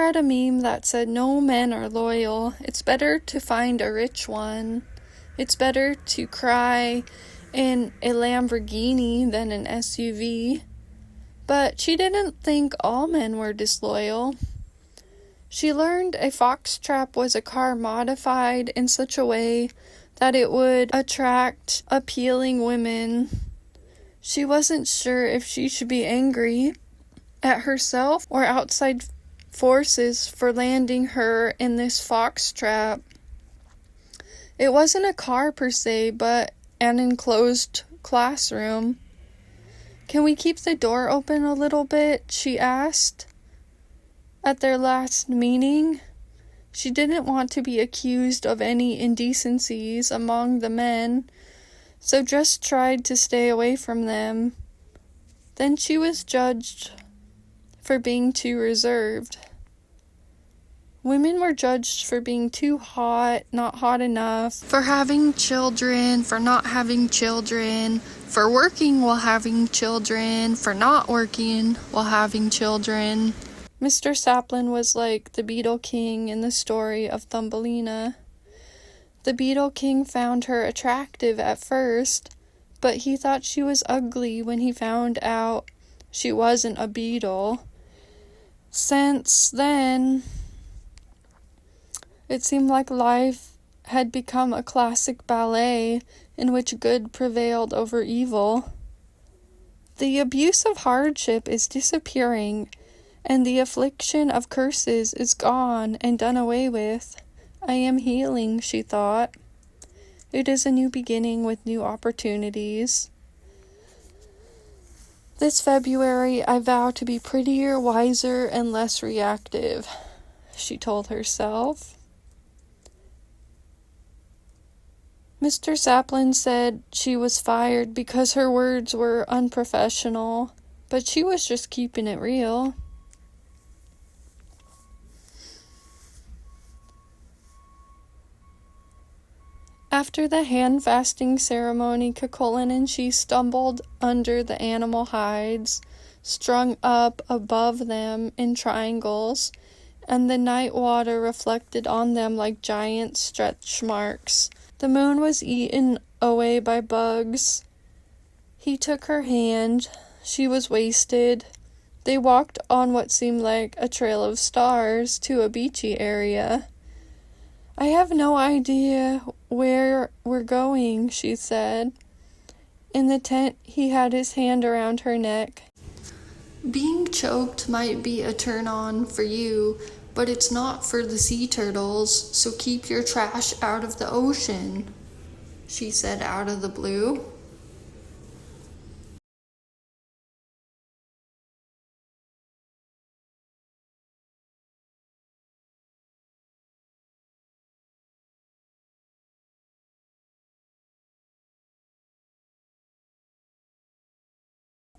read a meme that said, "No men are loyal. It's better to find a rich one. It's better to cry in a Lamborghini than an SUV." But she didn't think all men were disloyal. She learned a fox trap was a car modified in such a way that it would attract appealing women. She wasn't sure if she should be angry at herself or outside forces for landing her in this fox trap. It wasn't a car per se, but an enclosed classroom. "Can we keep the door open a little bit?" she asked. At their last meeting, she didn't want to be accused of any indecencies among the men, so just tried to stay away from them. Then she was judged for being too reserved. Women were judged for being too hot, not hot enough, for having children, for not having children, for working while having children, for not working while having children. Mr. Saplin was like the Beetle King in the story of Thumbelina. The Beetle King found her attractive at first, but he thought she was ugly when he found out she wasn't a beetle. Since then, it seemed like life had become a classic ballet in which good prevailed over evil. The abuse of hardship is disappearing, and the affliction of curses is gone and done away with. I am healing, she thought. It is a new beginning with new opportunities. This February, I vow to be prettier, wiser, and less reactive, she told herself. Mr. Saplin said she was fired because her words were unprofessional, but she was just keeping it real. After the hand-fasting ceremony, Cuchulain and she stumbled under the animal hides, strung up above them in triangles, and the night water reflected on them like giant stretch marks. The moon was eaten away by bugs. He took her hand. She was wasted. They walked on what seemed like a trail of stars to a beachy area. "I have no idea where we're going," she said. In the tent, he had his hand around her neck. "Being choked might be a turn-on for you, but it's not for the sea turtles, so keep your trash out of the ocean," she said out of the blue.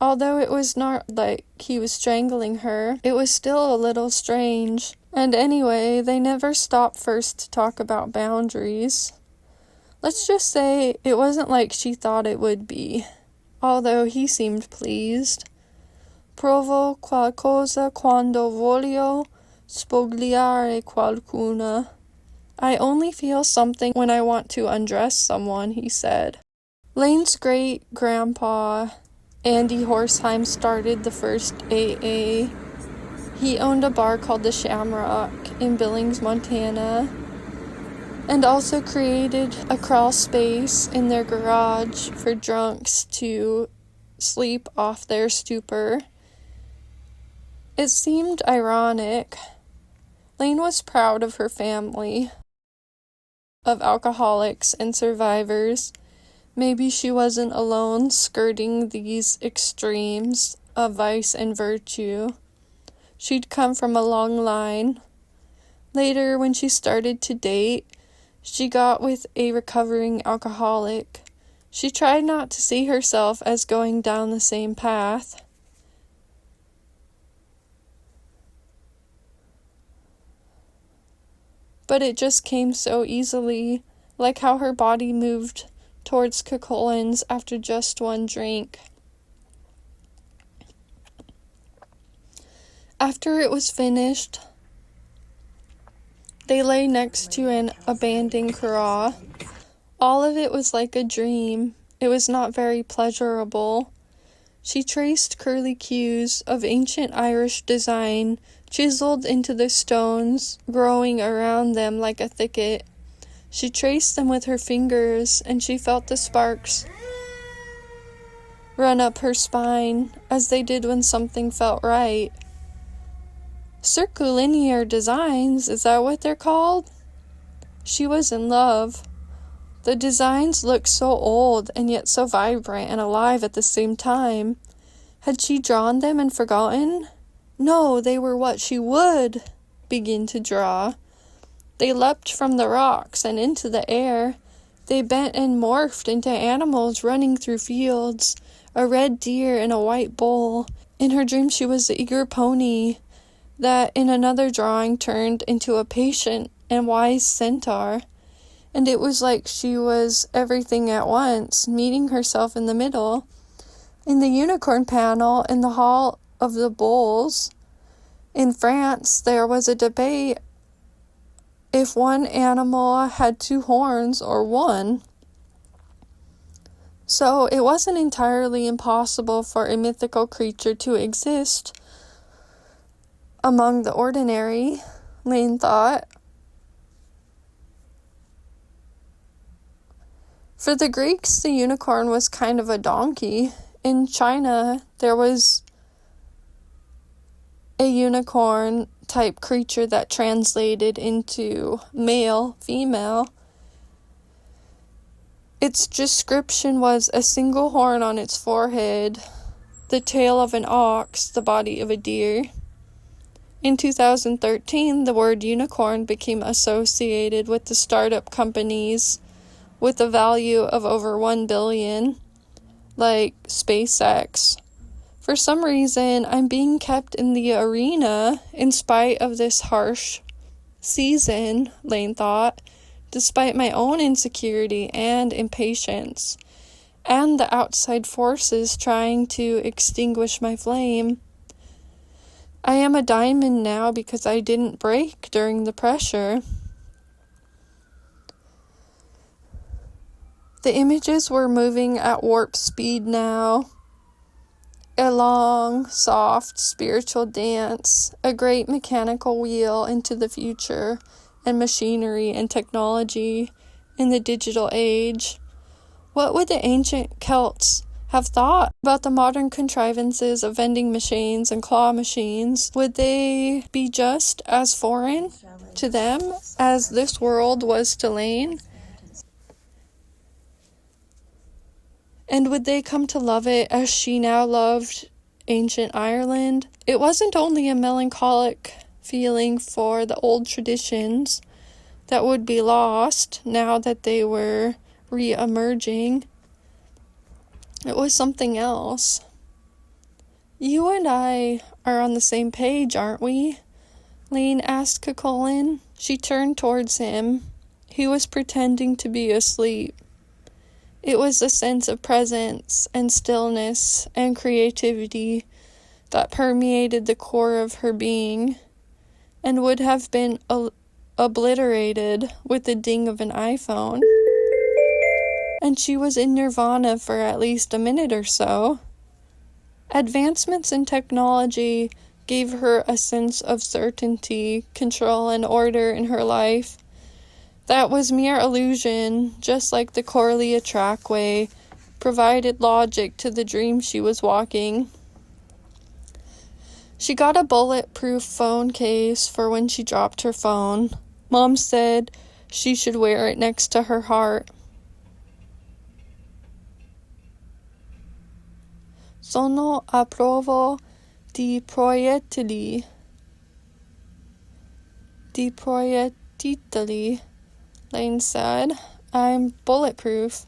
Although it was not like he was strangling her, it was still a little strange. And anyway, they never stopped first to talk about boundaries. Let's just say it wasn't like she thought it would be, although he seemed pleased. "Provo qualcosa quando voglio spogliare qualcuna." I only feel something when I want to undress someone, he said. Laine's great-grandpa, Andy Horsheim, started the first AA. He owned a bar called the Shamrock in Billings, Montana, and also created a crawl space in their garage for drunks to sleep off their stupor. It seemed ironic. Laine was proud of her family of alcoholics and survivors. Maybe she wasn't alone skirting these extremes of vice and virtue. She'd come from a long line. Later, when she started to date, she got with a recovering alcoholic. She tried not to see herself as going down the same path. But it just came so easily, like how her body moved towards Cuchulain's after just one drink. After it was finished, They lay next to an abandoned corral. All of it was like a dream. It was not very pleasurable. She traced curly cues of ancient Irish design chiseled into the stones, growing around them like a thicket. She traced them with her fingers, and she felt the sparks run up her spine, as they did when something felt right. Circulinear designs, is that what they're called? She was in love. The designs looked so old and yet so vibrant and alive at the same time. Had she drawn them and forgotten? No, they were what she would begin to draw. They leapt from the rocks and into the air. They bent and morphed into animals running through fields, a red deer and a white bull. In her dream she was the eager pony that in another drawing turned into a patient and wise centaur. And it was like she was everything at once, meeting herself in the middle. In the unicorn panel in the Hall of the Bulls in France, there was a debate if one animal had two horns or one. So it wasn't entirely impossible for a mythical creature to exist among the ordinary, Laine thought. For the Greeks, the unicorn was kind of a donkey. In China, there was a unicorn-type creature that translated into male, female. Its description was a single horn on its forehead, the tail of an ox, the body of a deer. In 2013, the word unicorn became associated with the startup companies with a value of over 1 billion, like SpaceX. For some reason, I'm being kept in the arena in spite of this harsh season, Laine thought, despite my own insecurity and impatience, and the outside forces trying to extinguish my flame. I am a diamond now because I didn't break during the pressure. The images were moving at warp speed now. A long, soft, spiritual dance, a great mechanical wheel into the future, and machinery and technology in the digital age. What would the ancient Celts have thought about the modern contrivances of vending machines and claw machines? Would they be just as foreign to them as this world was to Laine? And would they come to love it as she now loved ancient Ireland? It wasn't only a melancholic feeling for the old traditions that would be lost now that they were re-emerging. It was something else. You and I are on the same page, aren't we? Laine asked Cuchulain. She turned towards him. He was pretending to be asleep. It was a sense of presence and stillness and creativity that permeated the core of her being and would have been obliterated with the ding of an iPhone. And she was in nirvana for at least a minute or so. Advancements in technology gave her a sense of certainty, control, and order in her life. That was mere illusion, just like the Corellia trackway provided logic to the dream she was walking. She got a bulletproof phone case for when she dropped her phone. Mom said she should wear it next to her heart. Sono a prova di proiettili. Laine said. I'm bulletproof.